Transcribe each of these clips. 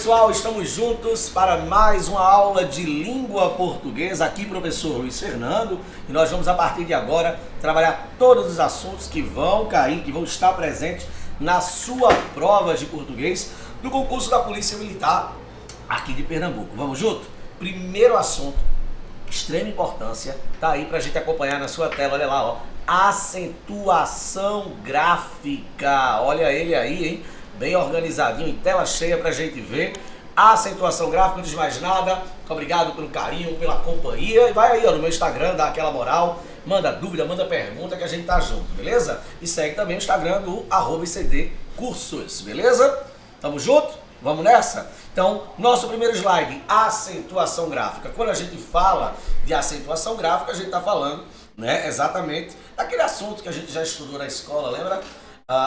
pessoal, estamos juntos para mais uma aula de língua portuguesa. Aqui professor Luiz Fernando, e nós vamos a partir de agora trabalhar todos os assuntos que vão cair, que vão estar presentes na sua prova de português do concurso da Polícia Militar aqui de Pernambuco. Vamos junto? Primeiro assunto, extrema importância, tá aí pra gente acompanhar na sua tela, olha lá, ó. Acentuação gráfica, olha ele aí, hein? Bem organizadinho, em tela cheia pra gente ver. A acentuação gráfica, não diz mais nada. Muito obrigado pelo carinho, pela companhia. E vai aí, ó, no meu Instagram, dá aquela moral. Manda dúvida, manda pergunta que a gente tá junto, beleza? E segue também o Instagram do @ICDcursos, beleza? Tamo junto? Vamos nessa? Então, nosso primeiro slide, acentuação gráfica. Quando a gente fala de acentuação gráfica, a gente tá falando, né, exatamente daquele assunto que a gente já estudou na escola, lembra?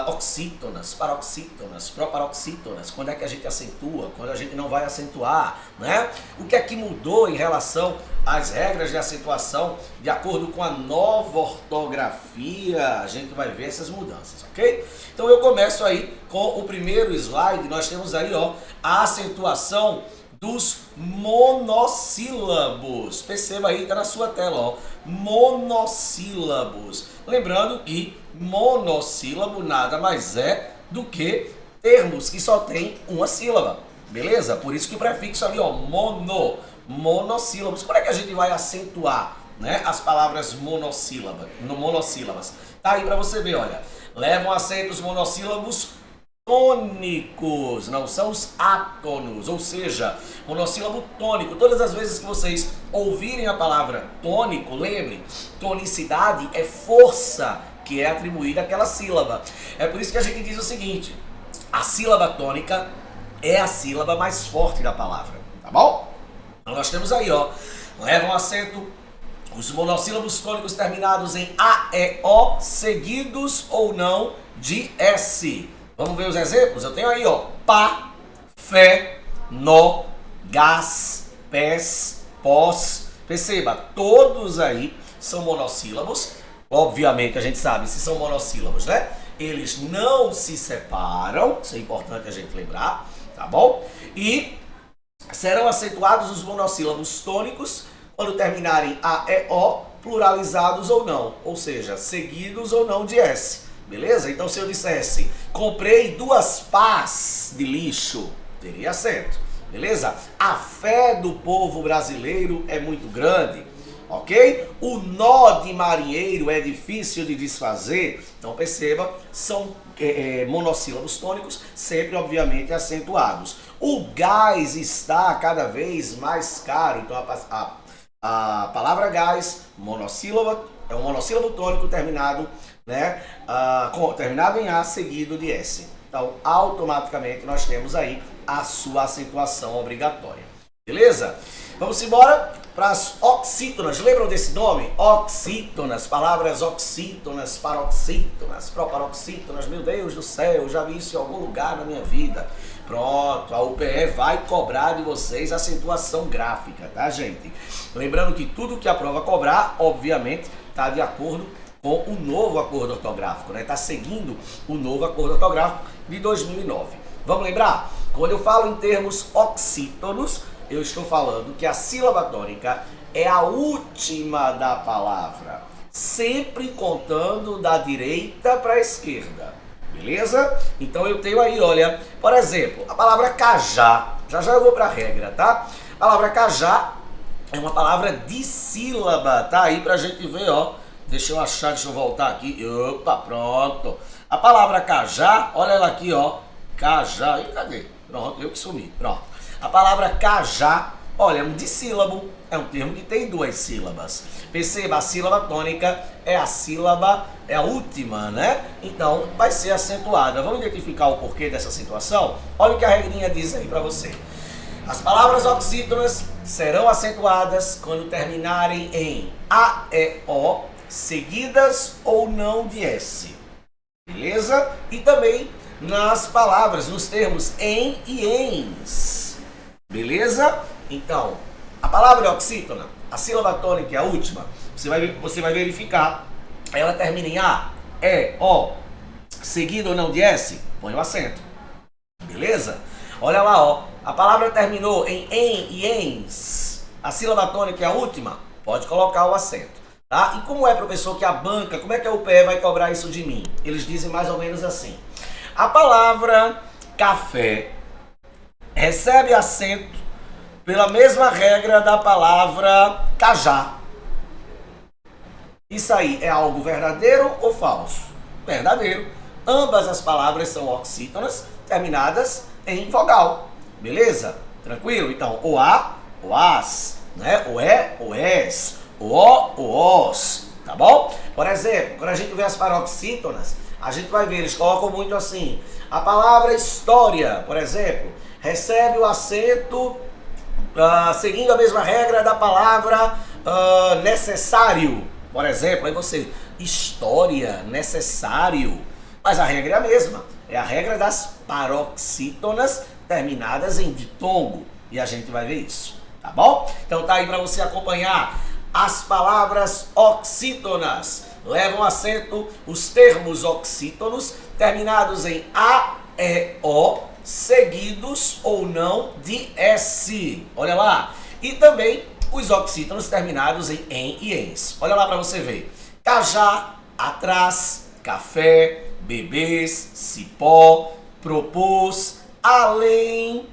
Oxítonas, paroxítonas, proparoxítonas, quando é que a gente acentua, quando a gente não vai acentuar, né? O que é que mudou em relação às regras de acentuação de acordo com a nova ortografia? A gente vai ver essas mudanças, ok? Então eu começo aí com o primeiro slide. Nós temos aí, ó, a acentuação dos monossílabos. Perceba aí, tá na sua tela, ó, monossílabos. Lembrando que monossílabo nada mais é do que termos que só tem uma sílaba, beleza? Por isso que o prefixo ali, ó, monossílabos. Como é que a gente vai acentuar, né, as palavras monossílabas? Tá aí para você ver, olha, levam acento os monossílabos tônicos, não são os átonos, ou seja, monossílabo tônico. Todas as vezes que vocês ouvirem a palavra tônico, lembrem, tonicidade é força que é atribuída àquela sílaba. É por isso que a gente diz o seguinte, a sílaba tônica é a sílaba mais forte da palavra, tá bom? Então nós temos aí, ó, levam acento os monossílabos tônicos terminados em A, E, O, seguidos ou não de S. Vamos ver os exemplos? Eu tenho aí, ó, pá, fé, nó, gás, pés, pós. Perceba, todos aí são monossílabos. Obviamente a gente sabe se são monossílabos, né? Eles não se separam, isso é importante a gente lembrar, tá bom? E serão acentuados os monossílabos tônicos quando terminarem A, E, O, pluralizados ou não, ou seja, seguidos ou não de S. Beleza? Então se eu dissesse, comprei 2 pás de lixo, teria acento. Beleza? A fé do povo brasileiro é muito grande, ok? O nó de marinheiro é difícil de desfazer. Então perceba, são monossílabos tônicos, sempre obviamente acentuados. O gás está cada vez mais caro. Então a palavra gás, monossílabo, é um monossílabo tônico terminado, né, terminado em A seguido de S. Então, automaticamente nós temos aí a sua acentuação obrigatória. Beleza? Vamos embora para as oxítonas. Lembram desse nome? Oxítonas, palavras oxítonas, paroxítonas, proparoxítonas. Meu Deus do céu, já vi isso em algum lugar na minha vida. Pronto, a UPE vai cobrar de vocês acentuação gráfica, tá, gente? Lembrando que tudo que a prova cobrar, obviamente, está de acordo com o novo acordo ortográfico, né? Está seguindo o novo acordo ortográfico de 2009. Vamos lembrar? Quando eu falo em termos oxítonos, eu estou falando que a sílaba tônica é a última da palavra, sempre contando da direita para a esquerda, beleza? Então eu tenho aí, olha, por exemplo, a palavra cajá, já eu vou para a regra, tá? A palavra cajá é uma palavra dissílaba, tá aí pra gente ver, ó. Deixa eu achar, deixa eu voltar aqui. Opa, pronto. A palavra cajá, olha ela aqui, ó. Cajá. Ih, cadê? Pronto, eu que sumi. Pronto. A palavra cajá, olha, é um dissílabo. É um termo que tem 2 sílabas. Perceba, a sílaba tônica é a sílaba, é a última, né? Então, vai ser acentuada. Vamos identificar o porquê dessa acentuação? Olha o que a regrinha diz aí pra você. As palavras oxítonas serão acentuadas quando terminarem em A, E, O, seguidas ou não de S. Beleza? E também nas palavras, nos termos em e ens. Beleza? Então, a palavra oxítona, a sílaba tônica é a última. Você vai verificar. Ela termina em A, E, O, seguido ou não de S, põe o acento. Beleza? Olha lá, ó. A palavra terminou em e ens. A sílaba tônica é a última? Pode colocar o acento. Tá? E como é, professor, que a banca, como é que a UPE vai cobrar isso de mim? Eles dizem mais ou menos assim. A palavra café recebe acento pela mesma regra da palavra cajá. Isso aí é algo verdadeiro ou falso? Verdadeiro. Ambas as palavras são oxítonas, terminadas em vogal. Beleza? Tranquilo? Então, o a, o as, né? O é, o es, o os. Tá bom? Por exemplo, quando a gente vê as paroxítonas, a gente vai ver, eles colocam muito assim. A palavra história, por exemplo, recebe o acento seguindo a mesma regra da palavra necessário. Por exemplo, aí você, história, necessário. Mas a regra é a mesma. É a regra das paroxítonas terminadas em ditongo. E a gente vai ver isso. Tá bom? Então tá aí para você acompanhar. As palavras oxítonas levam acento os termos oxítonos terminados em a, e, o, seguidos ou não de s. Olha lá. E também os oxítonos terminados em e ens. Olha lá para você ver. Cajá, atrás, café, bebês, cipó, propôs, além,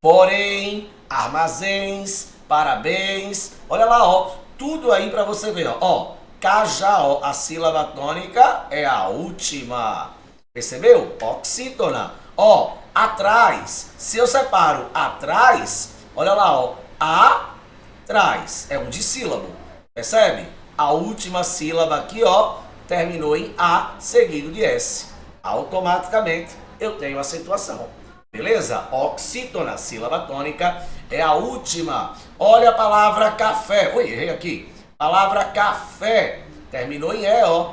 porém, armazéns, parabéns. Olha lá, ó. Tudo aí para você ver, ó. Cajá, ó. A sílaba tônica é a última. Percebeu? Oxítona. Ó, atrás. Se eu separo atrás, olha lá, ó. Atrás. É um dissílabo. Percebe? A última sílaba aqui, ó, terminou em A seguido de S. Automaticamente eu tenho acentuação. Beleza? Oxítona, sílaba tônica, é a última. Olha a palavra café. Oi, errei aqui. Palavra café. Terminou em E, ó.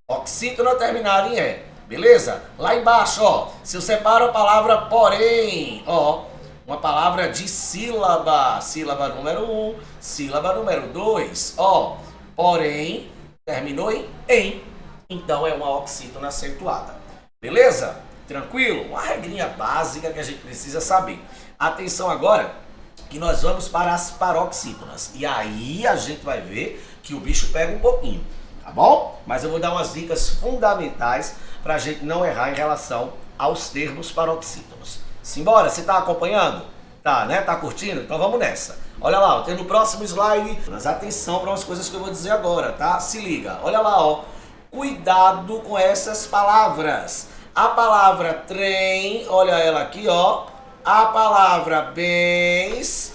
Oxítona terminada em E. Beleza? Lá embaixo, ó. Se eu separo a palavra porém, ó. Uma palavra de sílaba. Sílaba número 1, sílaba número 2. Ó. Porém, terminou em. Então é uma oxítona acentuada. Beleza? Tranquilo? Uma regrinha básica que a gente precisa saber. Atenção agora, que nós vamos para as paroxítonas. E aí a gente vai ver que o bicho pega um pouquinho. Tá bom? Mas eu vou dar umas dicas fundamentais para a gente não errar em relação aos termos paroxítonos. Simbora? Você está acompanhando? Tá, né? Tá curtindo? Então vamos nessa. Olha lá, ó, tem no próximo slide. Mas atenção para umas coisas que eu vou dizer agora, tá? Se liga. Olha lá, ó. Cuidado com essas palavras. A palavra trem, olha ela aqui, ó. A palavra bens,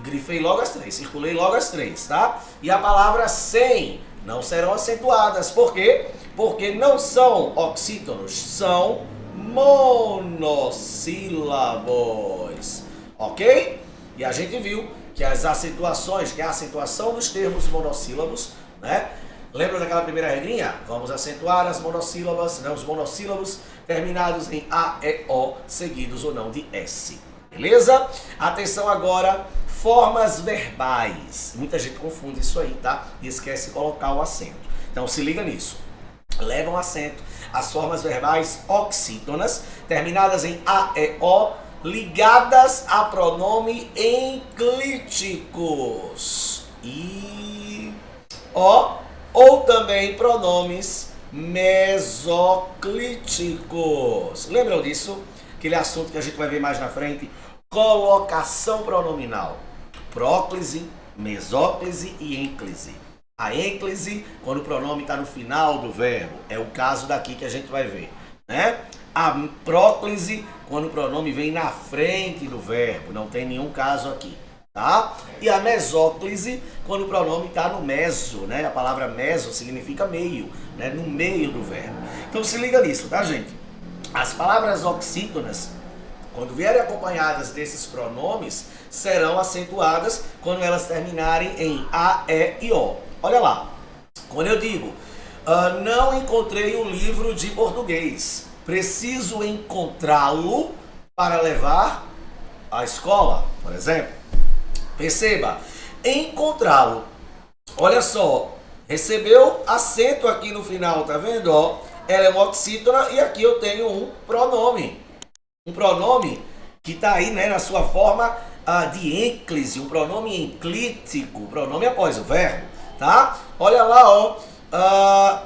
grifei logo as três, circulei logo as três, tá? E a palavra sem não serão acentuadas. Por quê? Porque não são oxítonos, são monossílabos. Ok? E a gente viu que as acentuações, que é a acentuação dos termos monossílabos, né? Lembra daquela primeira regrinha? Vamos acentuar as monossílabas, né, os monossílabos terminados em A, E, O, seguidos ou não de S. Beleza? Atenção agora, formas verbais. Muita gente confunde isso aí, tá? E esquece de colocar o acento. Então se liga nisso. Levam acento as formas verbais oxítonas, terminadas em A, E, O, ligadas a pronome enclíticos. E O, ou também pronomes mesoclíticos. Lembram disso? Aquele assunto que a gente vai ver mais na frente. Colocação pronominal. Próclise, mesóclise e ênclise. A ênclise, quando o pronome está no final do verbo. É o caso daqui que a gente vai ver, né? A próclise, quando o pronome vem na frente do verbo. Não tem nenhum caso aqui. Tá? E a mesóclise, quando o pronome está no meso, né? A palavra meso significa meio, né? No meio do verbo. Então se liga nisso, tá, gente? As palavras oxítonas, quando vierem acompanhadas desses pronomes, serão acentuadas quando elas terminarem em A, E e O. Olha lá, quando eu digo, não encontrei um livro de português, preciso encontrá-lo para levar à escola, por exemplo. Perceba, encontrá-lo. Olha só, recebeu acento aqui no final, tá vendo? Ó, ela é uma oxítona e aqui eu tenho um pronome. Um pronome que está aí, né, na sua forma de ênclise, um pronome enclítico, pronome após o verbo, tá? Olha lá, ó,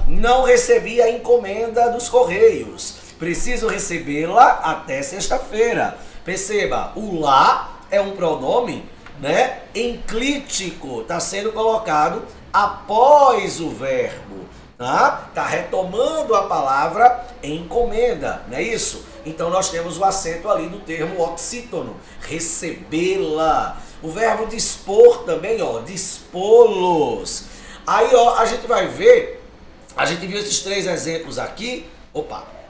não recebi a encomenda dos correios, preciso recebê-la até sexta-feira. Perceba, o lá é um pronome, né, enclítico, está sendo colocado após o verbo, tá? Tá retomando a palavra encomenda, não é isso? Então nós temos o acento ali do termo oxítono, recebê-la. O verbo dispor também, ó, dispô-los. Aí, ó, a gente vai ver, a gente viu esses 3 exemplos aqui,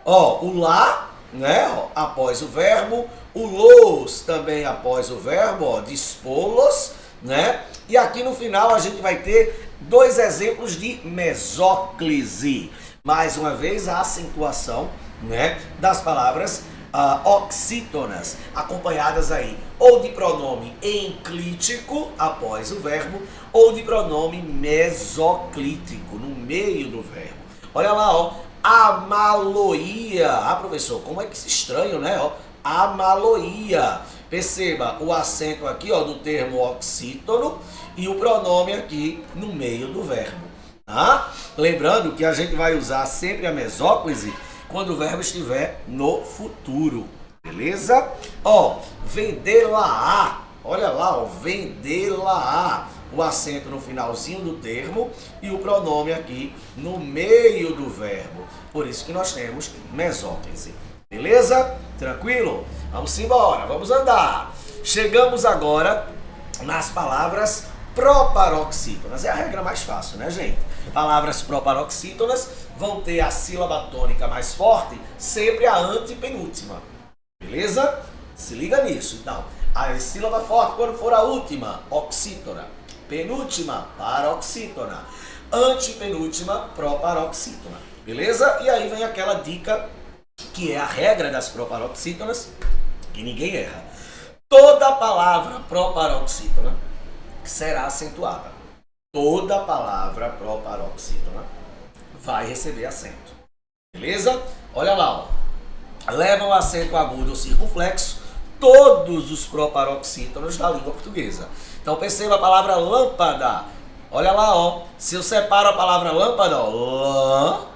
ó, o lá, né, ó, após o verbo, o los também após o verbo, ó, dispô-los, né? E aqui no final a gente vai ter 2 exemplos de mesóclise. Mais uma vez a acentuação, né, das palavras oxítonas, acompanhadas aí ou de pronome enclítico após o verbo, ou de pronome mesoclítico no meio do verbo. Olha lá, ó, amaloia. Professor, como é que se estranho, né? Ó, amaloia. Perceba o acento aqui, ó, do termo oxítono e o pronome aqui no meio do verbo. Tá? Lembrando que a gente vai usar sempre a mesóclise quando o verbo estiver no futuro. Beleza? Ó, vender-la-á. Olha lá, ó, vender-la-á. O acento no finalzinho do termo e o pronome aqui no meio do verbo. Por isso que nós temos mesóclise. Beleza? Tranquilo? Vamos embora, vamos andar. Chegamos agora nas palavras proparoxítonas. É a regra mais fácil, né, gente? Palavras proparoxítonas vão ter a sílaba tônica mais forte, sempre a antepenúltima. Beleza? Se liga nisso. Então, a sílaba forte quando for a última, oxítona. Penúltima, paroxítona. Antepenúltima, proparoxítona. Beleza? E aí vem aquela dica que é a regra das proparoxítonas, que ninguém erra. Toda palavra proparoxítona será acentuada. Toda palavra proparoxítona vai receber acento. Beleza? Olha lá, ó. Leva o acento agudo ou circunflexo todos os proparoxítonos da língua portuguesa. Então perceba a palavra lâmpada. Olha lá, ó. Se eu separo a palavra lâmpada, ó,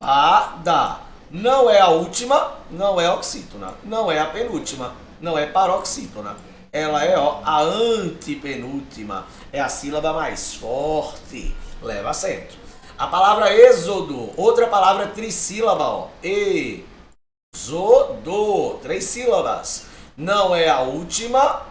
lâmpada. Não é a última, não é oxítona. Não é a penúltima, não é paroxítona. Ela é, ó, a antepenúltima. É a sílaba mais forte. Leva acento. A palavra êxodo, outra palavra trissílaba, ó. Êxodo, 3 sílabas. Não é a última,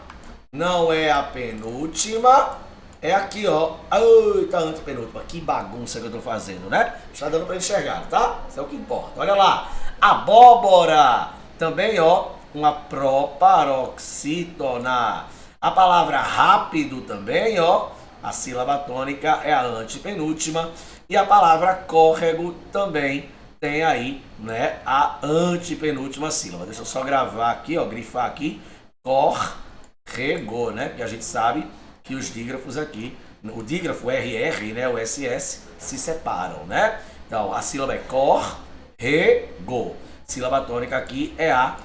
não é a penúltima. É aqui, ó. Eita, antepenúltima. Que bagunça que eu tô fazendo, né? Está dando para enxergar, tá? Isso é o que importa. Olha lá. Abóbora. Também, ó, uma proparoxítona. A palavra rápido também, ó. A sílaba tônica é a antepenúltima. E a palavra córrego também tem aí, né, a antepenúltima sílaba. Deixa eu só gravar aqui, ó, grifar aqui. Córrego, né? Porque a gente sabe que os dígrafos aqui, o dígrafo RR, né, o SS, se separam, né? Então, a sílaba é córrego. Sílaba tônica aqui é a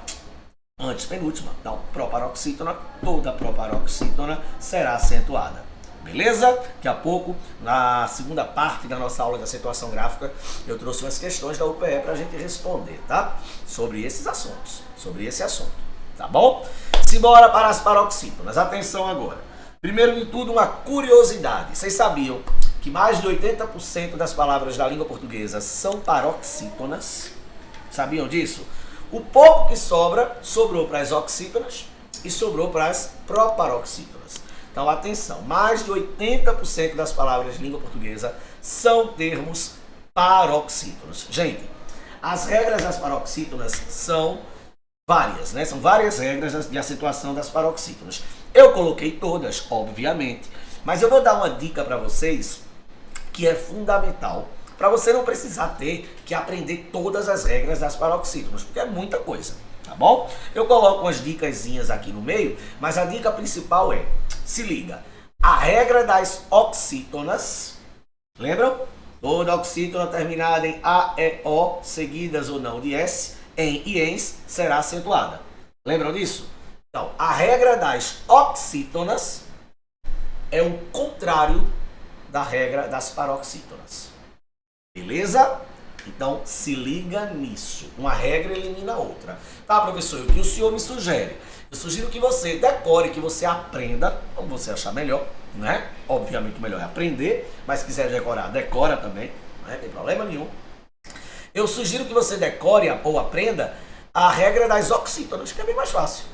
antepenúltima. Então, proparoxítona, toda proparoxítona será acentuada. Beleza? Daqui a pouco, na segunda parte da nossa aula de acentuação gráfica, eu trouxe umas questões da UPE para a gente responder, tá? Sobre esses assuntos, sobre esse assunto, tá bom? Simbora para as paroxítonas. Atenção agora. Primeiro de tudo, uma curiosidade. Vocês sabiam que mais de 80% das palavras da língua portuguesa são paroxítonas? Sabiam disso? O pouco que sobra, sobrou para as oxítonas e sobrou para as proparoxítonas. Então, atenção, mais de 80% das palavras de língua portuguesa são termos paroxítonos. Gente, as regras das paroxítonas são várias, né? São várias regras de acentuação das paroxítonas. Eu coloquei todas, obviamente, mas eu vou dar uma dica para vocês que é fundamental para você não precisar ter que aprender todas as regras das paroxítonas, porque é muita coisa, tá bom? Eu coloco umas dicasinhas aqui no meio, mas a dica principal é, se liga, a regra das oxítonas, lembram? Toda oxítona terminada em A, E, O, seguidas ou não de S, em e ens, será acentuada. Lembram disso? Então, a regra das oxítonas é o contrário da regra das paroxítonas. Beleza? Então, se liga nisso. Uma regra elimina a outra. Tá, professor? O que o senhor me sugere? Eu sugiro que você decore, que você aprenda, como você achar melhor, né? Obviamente o melhor é aprender, mas se quiser decorar, decora também, não tem problema nenhum. Eu sugiro que você decore ou aprenda a regra das oxítonas, que é bem mais fácil.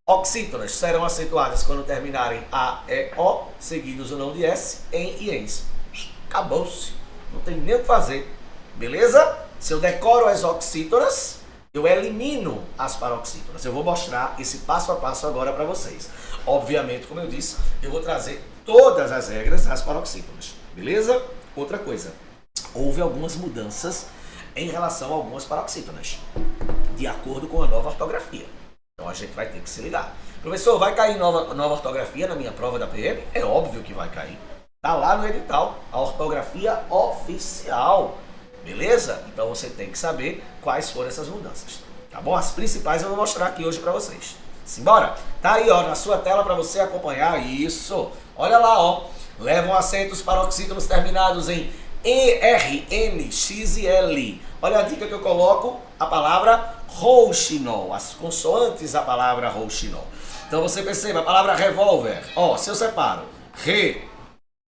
Oxítonas serão acentuadas quando terminarem A, E, O, seguidos ou não de S, em e ens. Acabou-se. Não tem nem o que fazer. Beleza? Se eu decoro as oxítonas, eu elimino as paroxítonas. Eu vou mostrar esse passo a passo agora para vocês. Obviamente, como eu disse, eu vou trazer todas as regras das paroxítonas. Beleza? Outra coisa. Houve algumas mudanças em relação a algumas paroxítonas, de acordo com a nova ortografia. Então a gente vai ter que se ligar. Professor, vai cair nova ortografia na minha prova da PM? É óbvio que vai cair. Tá lá no edital, a ortografia oficial. Beleza? Então você tem que saber quais foram essas mudanças. Tá bom? As principais eu vou mostrar aqui hoje para vocês. Simbora? Tá aí, ó, na sua tela para você acompanhar. Isso. Olha lá, ó. Levam acentos paroxítonos terminados em E, R, N, X e L. Olha a dica que eu coloco, a palavra rouxinol, as consoantes da palavra rouxinol. Então você perceba, a palavra revólver, ó, se eu separo,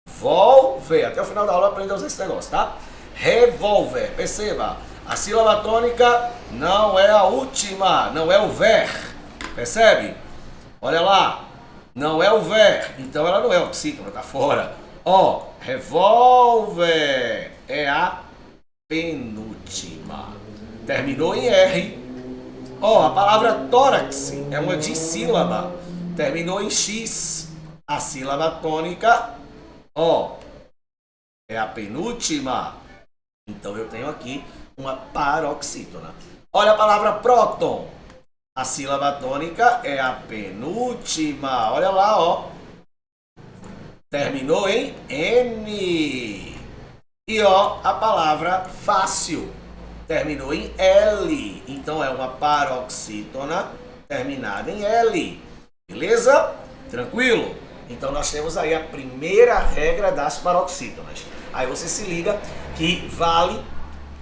revólver, até o final da aula aprenda a usar esse negócio, tá? Revólver, perceba, a sílaba tônica não é a última, não é o ver, percebe? Olha lá, não é o ver, então ela não é oxítona, tá fora. Ó, revólver é a penúltima. Terminou em R. Ó, a palavra tórax é uma dissílaba. Terminou em X. A sílaba tônica, ó, é a penúltima. Então eu tenho aqui uma paroxítona. Olha a palavra próton. A sílaba tônica é a penúltima. Olha lá, ó. Terminou em N. E ó, a palavra fácil terminou em L. Então é uma paroxítona terminada em L. Beleza? Tranquilo? Então nós temos aí a primeira regra das paroxítonas. Aí você se liga que vale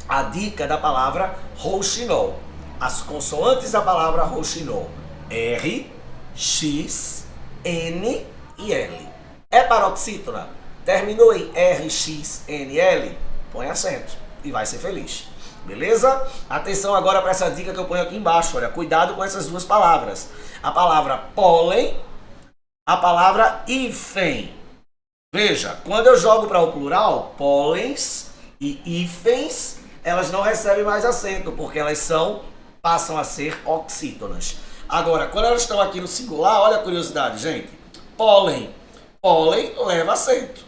a dica da palavra rouxinol. As consoantes da palavra rouxinol: R, X, N e L. É paroxítona? Terminou em R, X, N, L? Põe acento e vai ser feliz. Beleza? Atenção agora para essa dica que eu ponho aqui embaixo. Olha, cuidado com essas duas palavras. A palavra pólen, a palavra hífen. Veja, quando eu jogo para o plural, pólens e hífens, elas não recebem mais acento, porque elas passam a ser oxítonas. Agora, quando elas estão aqui no singular, olha a curiosidade, gente. Pólen. Pólen leva acento.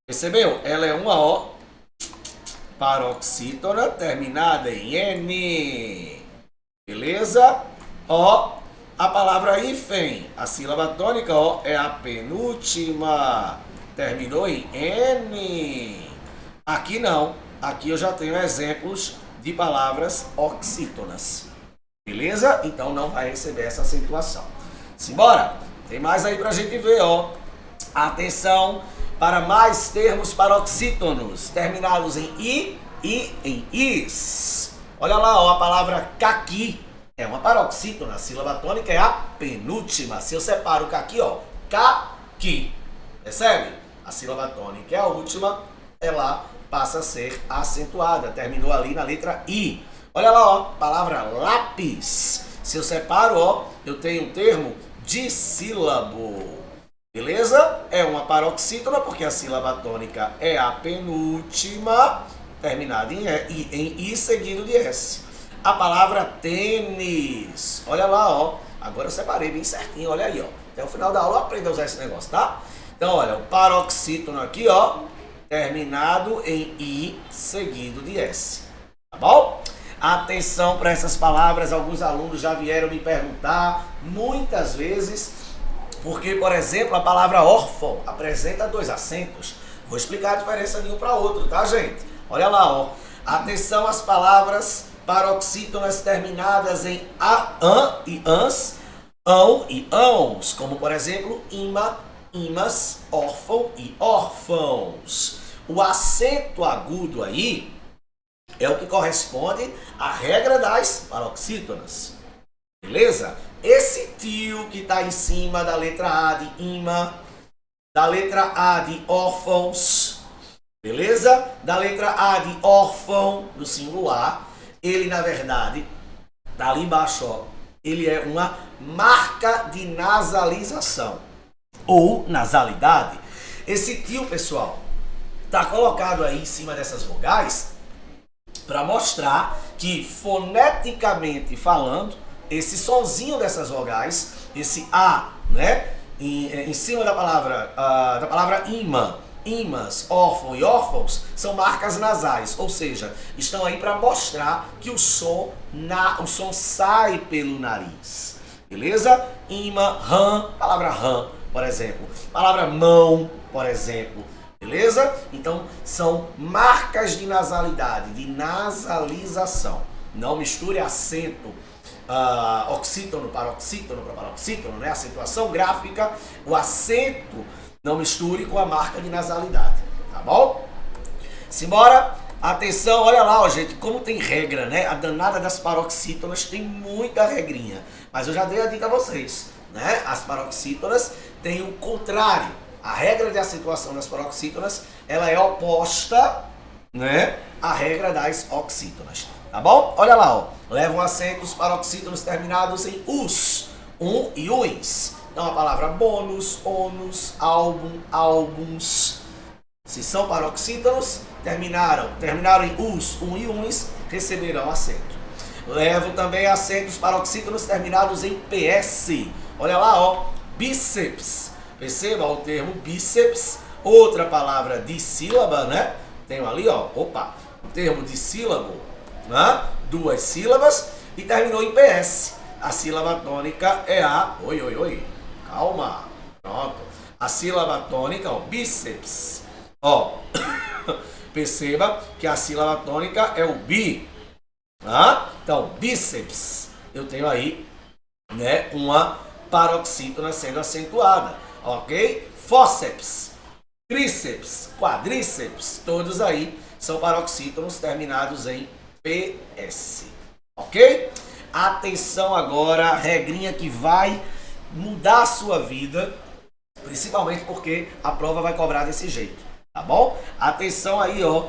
Percebeu? Ela é uma O paroxítona terminada em N. Beleza? Ó, a palavra hífen, a sílaba tônica, ó, é a penúltima. Terminou em N. Aqui não. Aqui eu já tenho exemplos de palavras oxítonas. Beleza? Então não vai receber essa acentuação. Simbora? Tem mais aí pra gente ver, ó. Atenção para mais termos paroxítonos terminados em I e em IS. Olha lá, ó, a palavra caqui é uma paroxítona. A sílaba tônica é a penúltima. Se eu separo o caqui, ó, caqui. Percebe? A sílaba tônica é a última, ela passa a ser acentuada. Terminou ali na letra I. Olha lá, ó, palavra lápis. Se eu separo, ó, eu tenho um termo dissílabo. Beleza? É uma paroxítona porque a sílaba tônica é a penúltima, terminada em I seguido de S. A palavra tênis. Olha lá, ó. Agora eu separei bem certinho, olha aí, ó. Até o final da aula aprenda a usar esse negócio, tá? Então, olha, o paroxítono aqui, ó, terminado em I seguido de S. Tá bom? Atenção para essas palavras, alguns alunos já vieram me perguntar muitas vezes, porque, por exemplo, a palavra órfão apresenta dois acentos. Vou explicar a diferença de um para outro, tá, gente? Olha lá, ó. Atenção às palavras paroxítonas terminadas em an e ans. ão e ãos, como por exemplo, ima, imas, órfão e órfãos. O acento agudo aí é o que corresponde à regra das paroxítonas. Beleza? Esse tio que está em cima da letra A de ima, da letra A de órfãos, beleza? Da letra A de órfão, do singular, ele na verdade, tá ali embaixo, ó, ele é uma marca de nasalização ou nasalidade. Esse tio, pessoal, tá colocado aí em cima dessas vogais para mostrar que foneticamente falando, esse sonzinho dessas vogais, esse A, né, em cima da palavra ima, imas, órfão e órfãos, são marcas nasais, ou seja, estão aí para mostrar que o som sai pelo nariz, beleza? Ima, rã, palavra rã, por exemplo, palavra mão, por exemplo, beleza? Então, são marcas de nasalidade, de nasalização. Não misture acento oxítono para paroxítono, né? Acentuação gráfica, o acento não misture com a marca de nasalidade, tá bom? Simbora, atenção, olha lá, ó, gente, como tem regra, né? A danada das paroxítonas tem muita regrinha, mas eu já dei a dica a vocês, né? As paroxítonas têm o contrário. A regra de acentuação das paroxítonas, ela é oposta, né, à regra das oxítonas. Tá bom? Olha lá, ó. Levam acento os paroxítonos terminados em us, e uns. Então a palavra bônus, ônus, álbum, álbuns. Se são paroxítonos, terminaram em us, e uns, receberão acento. Levam também acentos paroxítonos terminados em ps. Olha lá, ó. Bíceps. Perceba o termo bíceps. Outra palavra dissílaba, né? Tenho ali, ó. Opa. O termo dissílabo. Né? 2 sílabas e terminou em PS. A sílaba tônica é a... Oi. Calma. Pronto. A sílaba tônica, ó, bíceps. Ó. Perceba que a sílaba tônica é o bi. Tá? Então, bíceps. Eu tenho aí, né, uma paroxítona sendo acentuada. Ok? Fórceps, tríceps, quadríceps. Todos aí são paroxítonos terminados em PS, ok? Atenção agora, regrinha que vai mudar a sua vida, principalmente porque a prova vai cobrar desse jeito, tá bom? Atenção aí, ó,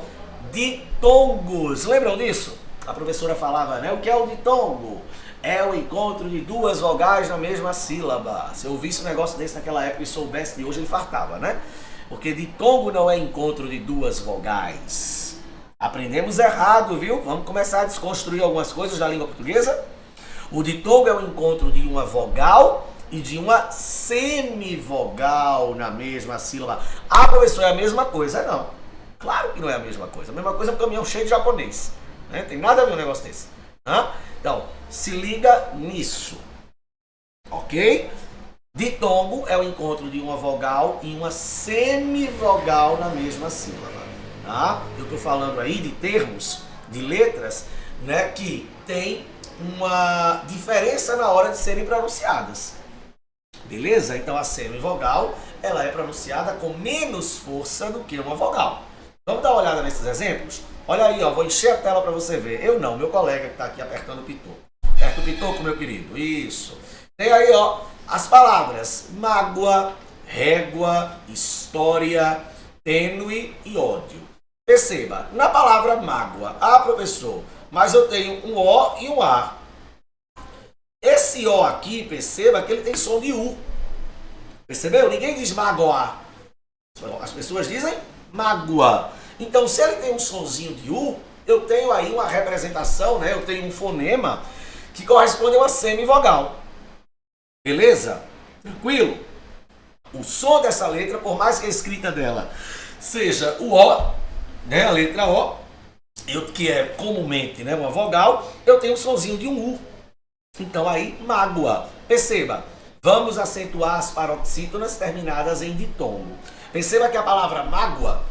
ditongos, lembram disso? A professora falava, né? O que é o ditongo? É o encontro de 2 vogais na mesma sílaba. Se eu ouvisse um negócio desse naquela época e soubesse de hoje, ele fartava, né? Porque ditongo não é encontro de 2 vogais. Aprendemos errado, viu? Vamos começar a desconstruir algumas coisas da língua portuguesa. O ditongo é o encontro de uma vogal e de uma semivogal na mesma sílaba. Ah, professor, é a mesma coisa? Não. Claro que não é a mesma coisa. A mesma coisa é um caminhão cheio de japonês. Né? Tem nada a ver um negócio desse. Então, se liga nisso. Ok? Ditongo é o encontro de uma vogal e uma semivogal na mesma sílaba. Tá? Eu estou falando aí de termos, de letras, né, que tem uma diferença na hora de serem pronunciadas. Beleza? Então a semivogal, ela é pronunciada com menos força do que uma vogal. Vamos dar uma olhada nesses exemplos? Olha aí, ó, vou encher a tela para você ver. Eu não, meu colega que está aqui apertando o pitoco. Aperta o pitoco, meu querido. Isso. Tem aí, ó, as palavras mágoa, régua, história, tênue e ódio. Perceba, na palavra mágoa, professor, mas eu tenho um O e um A. Esse O aqui, perceba que ele tem som de U. Percebeu? Ninguém diz magoar. As pessoas dizem mágoa. Então, se ele tem um sonzinho de U, eu tenho aí uma representação, né? Eu tenho um fonema que corresponde a uma semivogal. Beleza? Tranquilo? O som dessa letra, por mais que a escrita dela seja o O, né, a letra O, que é comumente, né, uma vogal, eu tenho um sonzinho de um U. Então aí, mágoa. Perceba, vamos acentuar as paroxítonas terminadas em ditongo. Perceba que a palavra mágoa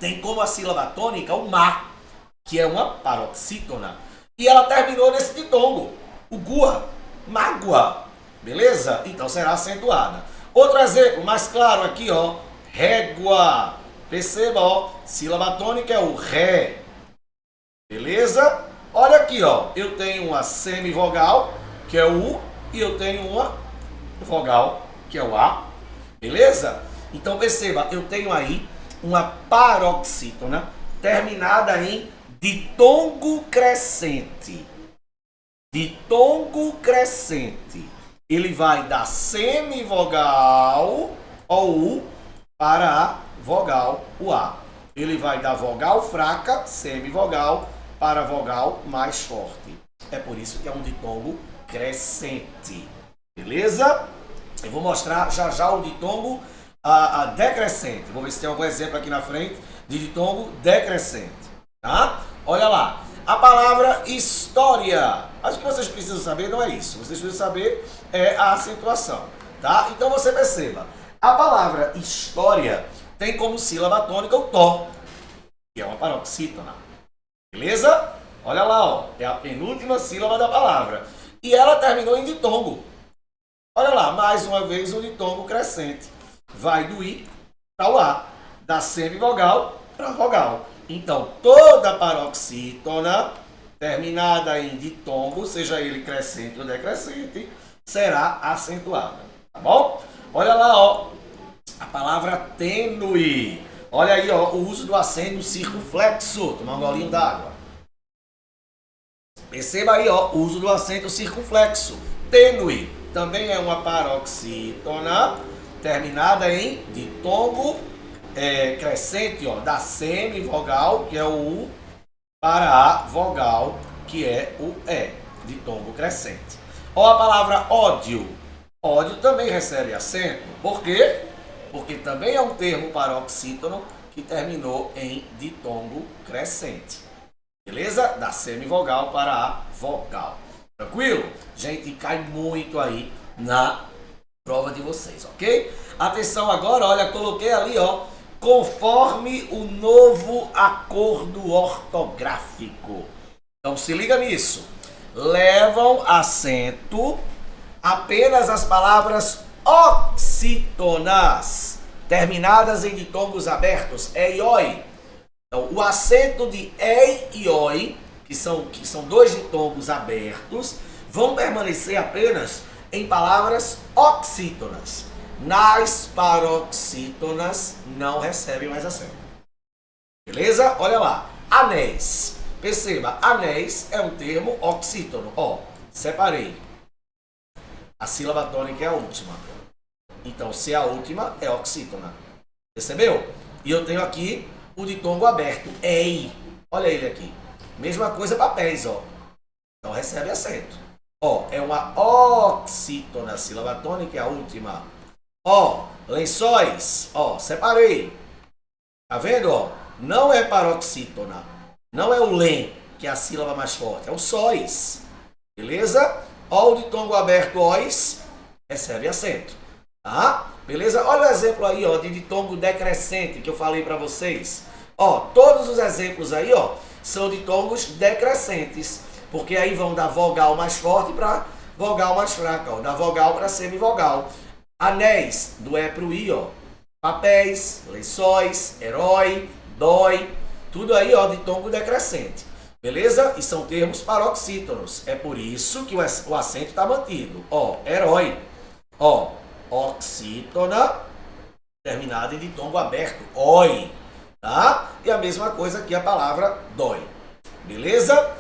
tem como a sílaba tônica o má, que é uma paroxítona. E ela terminou nesse ditongo. O gua, mágoa. Beleza? Então será acentuada. Outro exemplo mais claro aqui, ó. Régua. Perceba, ó. Sílaba tônica é o ré. Beleza? Olha aqui, ó. Eu tenho uma semivogal, que é o U, e eu tenho uma vogal, que é o A. Beleza? Então perceba, eu tenho aí uma paroxítona terminada em ditongo crescente. Ditongo crescente. Ele vai da semivogal, o U, para a vogal, o A. Ele vai da vogal fraca, semivogal, para a vogal mais forte. É por isso que é um ditongo crescente. Beleza? Eu vou mostrar já já o ditongo decrescente. Vou ver se tem algum exemplo aqui na frente de ditongo decrescente. Tá? Olha lá. A palavra história. Acho que vocês precisam saber, não é isso. Vocês precisam saber a acentuação. Tá? Então você perceba. A palavra história tem como sílaba tônica o tó, que é uma paroxítona. Beleza? Olha lá, ó. É a penúltima sílaba da palavra. E ela terminou em ditongo. Olha lá, mais uma vez o ditongo crescente. Vai do I para o A. Da semivogal para a vogal. Então, toda paroxítona terminada em ditongo, seja ele crescente ou decrescente, será acentuada. Tá bom? Olha lá, ó. A palavra tênue. Olha aí, ó, o uso do acento circunflexo. Tomar um golinho d'água. Perceba aí, ó, o uso do acento circunflexo. Tênue também é uma paroxítona terminada em ditongo crescente, ó, da semivogal, que é o U, para a vogal, que é o E, ditongo crescente. Ó, a palavra ódio. Ódio também recebe acento. Por quê? Porque também é um termo paroxítono que terminou em ditongo crescente. Beleza? Da semivogal para a vogal. Tranquilo? Gente, cai muito aí na prova de vocês, ok? Atenção agora, olha, coloquei ali, ó, conforme o novo acordo ortográfico. Então se liga nisso. Levam acento apenas as palavras oxítonas, terminadas em ditongos abertos, e e oi. Então, o acento de ei e oi, que são dois ditongos abertos, vão permanecer apenas em palavras oxítonas. Nas paroxítonas não recebem mais acento. Beleza? Olha lá. Anéis. Perceba, anéis é um termo oxítono. Ó, separei. A sílaba tônica é a última. Então, se é a última, é oxítona. Percebeu? E eu tenho aqui o ditongo aberto. Ei. Olha ele aqui. Mesma coisa para pés, ó. Então recebe acento. Ó, é uma oxítona. A sílaba tônica é a última. Ó, lençóis. Ó, separei. Tá vendo, ó? Não é paroxítona. Não é o len, que é a sílaba mais forte. É o sóis. Beleza? Ó, o ditongo aberto, ois, recebe acento. Tá? Beleza? Olha o exemplo aí, ó, de ditongo decrescente que eu falei para vocês. Ó, todos os exemplos aí, ó, são ditongos decrescentes, porque aí vão da vogal mais forte para vogal mais fraca, ó, da vogal para semivogal. Anéis, do E para o I, ó. Papéis, lençóis, herói, dói, tudo aí, ó, ditongo decrescente. Beleza? E são termos paroxítonos. É por isso que o acento está mantido. Ó, herói. Ó, oxítona, terminada em ditongo aberto. Oi. Tá? E a mesma coisa aqui a palavra dói. Beleza?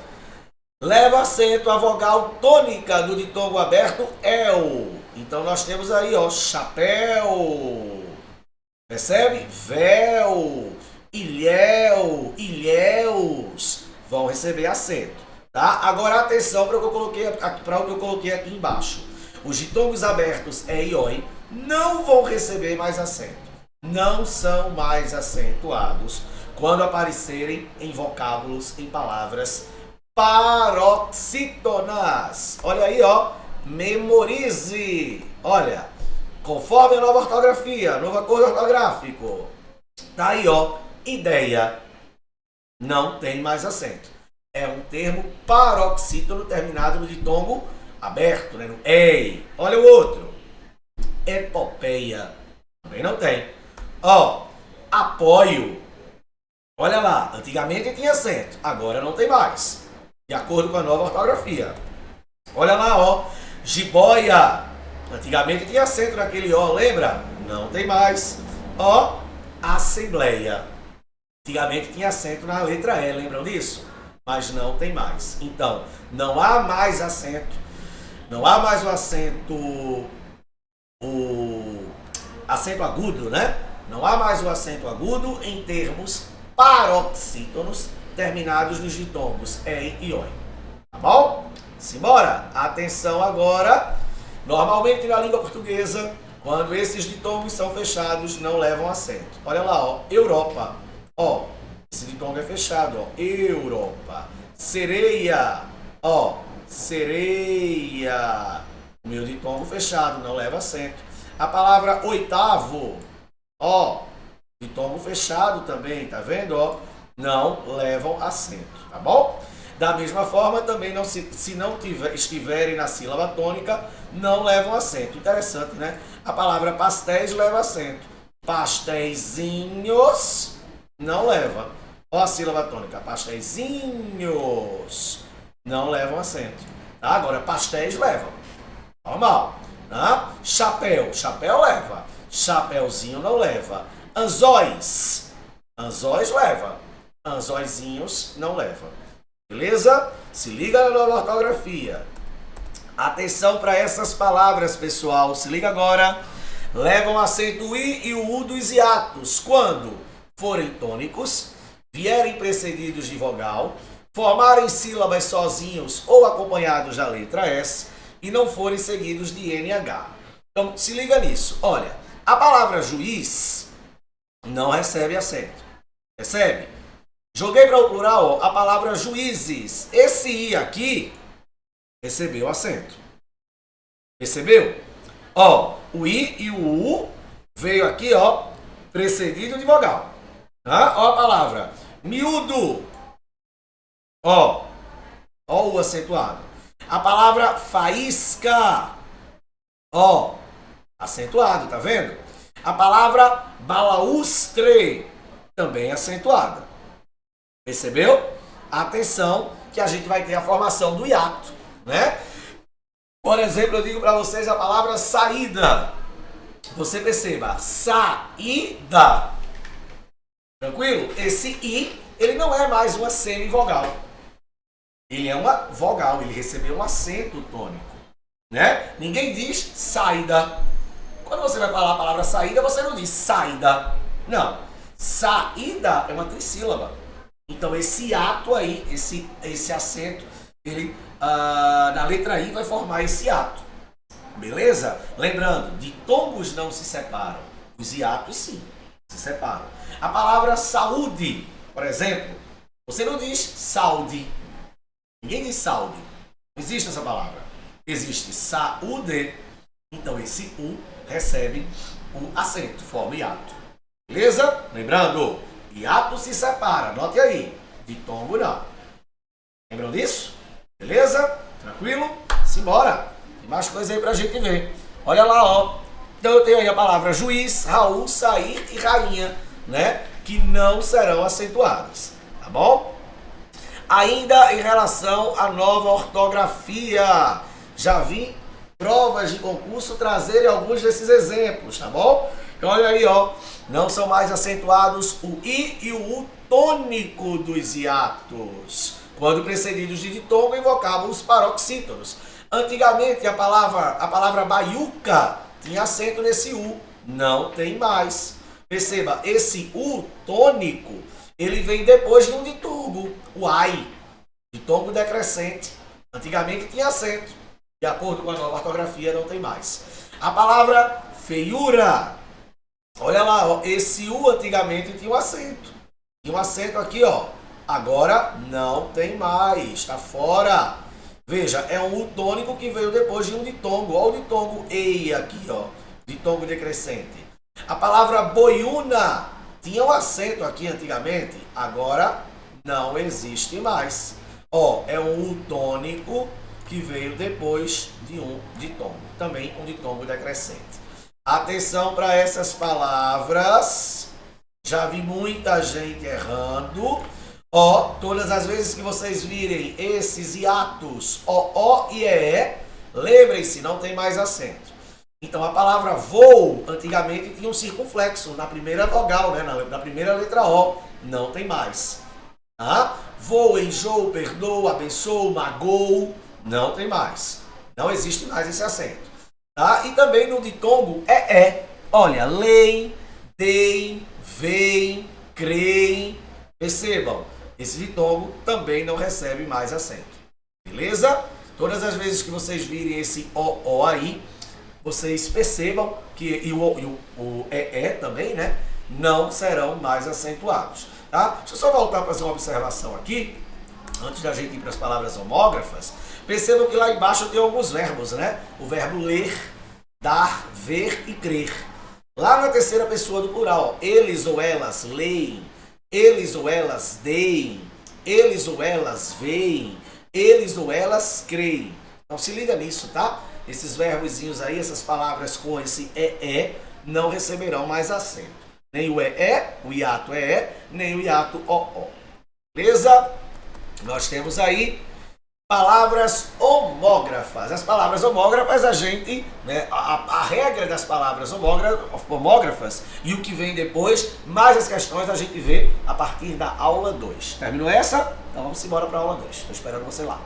Leva acento a vogal tônica do ditongo aberto, el. Então nós temos aí, ó, chapéu. Percebe? Véu. Ilhéu. Ilhéus. Vão receber acento, tá? Agora atenção para o que eu coloquei aqui embaixo. Os ditongos abertos e e oi não vão receber mais acento. Não são mais acentuados quando aparecerem em vocábulos, em palavras paroxítonas. Olha aí, ó. Memorize. Olha, conforme a nova ortografia, novo acordo ortográfico. Tá aí, ó. Ideia. Não tem mais acento. É um termo paroxítono terminado no ditongo aberto, né? No ei. Olha o outro. Epopeia. Também não tem. Ó, apoio. Olha lá, antigamente tinha acento, agora não tem mais. De acordo com a nova ortografia. Olha lá, ó. Jiboia. Antigamente tinha acento naquele ó, lembra? Não tem mais. Ó, assembleia. Antigamente tinha acento na letra E, lembram disso? Mas não tem mais. Então, não há mais acento. Não há mais o acento agudo, né? Não há mais o acento agudo em termos paroxítonos terminados nos ditongos EI e OI. Tá bom? Simbora! Atenção agora. Normalmente na língua portuguesa, quando esses ditongos são fechados, não levam acento. Olha lá, ó. Europa. Ó, esse ditongo é fechado, ó. Europa. Sereia. Ó, sereia. O meu ditongo fechado, não leva acento. A palavra oitavo. Ó, ditongo fechado também, tá vendo? Ó, não levam acento, tá bom? Da mesma forma, também não se não estiverem na sílaba tônica, não levam acento. Interessante, né? A palavra pastéis leva acento. Pastéisinhos não leva. Ó a sílaba tônica. Pastéisinhos não levam acento. Tá? Agora, pastéis levam. Normal. Tá? Chapéu. Chapéu leva. Chapéuzinho não leva. Anzóis. Anzóis leva. Anzóizinhos não leva. Beleza? Se liga na nova ortografia. Atenção para essas palavras, pessoal. Se liga agora. Levam acento o I e o U dos hiatos quando forem tônicos, vierem precedidos de vogal, formarem sílabas sozinhos ou acompanhados da letra S e não forem seguidos de NH. Então, se liga nisso. Olha, a palavra juiz não recebe acento. Recebe? Joguei para o plural, ó, a palavra juízes. Esse I aqui recebeu acento. Percebeu? Ó, o I e o U veio aqui, ó, precedido de vogal. Tá? Ó a palavra miúdo. Ó o U acentuado. A palavra faísca. Ó, acentuado, tá vendo? A palavra balaustre também acentuada. Percebeu? Atenção que a gente vai ter a formação do hiato, né? Por exemplo, eu digo para vocês a palavra saída. Você perceba, saída. Tranquilo? Esse I, ele não é mais uma semivogal. Ele é uma vogal, ele recebeu um acento tônico, né? Ninguém diz saída. Quando você vai falar a palavra saída, você não diz saída. Não. Saída é uma trissílaba. Então esse ato aí, esse acento, ele na letra I vai formar esse hiato. Beleza? Lembrando, ditongos não se separam. Os hiatos sim, se separam. A palavra saúde, por exemplo, você não diz saúde. Ninguém diz saúde. Não existe essa palavra. Existe saúde. Então esse U recebe o acento, forma hiato. Beleza? Lembrando, hiato se separa. Anote aí. Ditongo não. Lembram disso? Beleza? Tranquilo? Simbora! Tem mais coisa aí pra gente ver. Olha lá, ó. Então eu tenho aí a palavra juiz, Raul, sair e rainha, né? Que não serão acentuadas. Tá bom? Ainda em relação à nova ortografia. Já vi provas de concurso trazerem alguns desses exemplos, tá bom? Então olha aí, ó. Não são mais acentuados o I e o U tônico dos hiatos, quando precedidos de ditongo em vocábulos paroxítonos. Antigamente a palavra baiuca tinha acento nesse U, não tem mais. Perceba, esse U tônico, ele vem depois de um ditongo, o ai, ditongo decrescente. Antigamente tinha acento, de acordo com a nova ortografia não tem mais. A palavra feiura, olha lá, ó, esse U antigamente tinha um acento. Tinha um acento aqui, ó. Agora não tem mais, está fora. Veja, é um U tônico que veio depois de um ditongo. Olha o ditongo EI aqui, ó. Ditongo decrescente. A palavra boiuna tinha um acento aqui antigamente. Agora não existe mais. Ó, é um U tônico que veio depois de um ditongo. Também um ditongo decrescente. Atenção para essas palavras. Já vi muita gente errando. Ó, todas as vezes que vocês virem esses hiatos, ó e é, lembrem-se, não tem mais acento. Então a palavra voo, antigamente tinha um circunflexo na primeira vogal, né, na primeira letra O, não tem mais. Tá? Vou, enjoo, perdoo, abençoo, magoo, não tem mais. Não existe mais esse acento. Tá? E também no ditongo é. Olha, leem, deem, veem, creem. Percebam, esse ditongo também não recebe mais acento. Beleza? Todas as vezes que vocês virem esse o aí, vocês percebam que e o é também, né? Não serão mais acentuados. Tá? Deixa eu só voltar para fazer uma observação aqui, antes da gente ir para as palavras homógrafas. Percebam que lá embaixo tem alguns verbos, né? O verbo ler, dar, ver e crer. Lá na terceira pessoa do plural, eles ou elas leem, eles ou elas deem, eles ou elas veem, eles ou elas creem. Então se liga nisso, tá? Esses verbozinhos aí, essas palavras com esse não receberão mais acento. Nem o o hiato nem o hiato o. Beleza? Nós temos aí palavras homógrafas. As palavras homógrafas, a gente, né, a regra das palavras homógrafas e o que vem depois, mais as questões a gente vê a partir da aula 2. Terminou essa? Então vamos embora para a aula 2. Estou esperando você lá.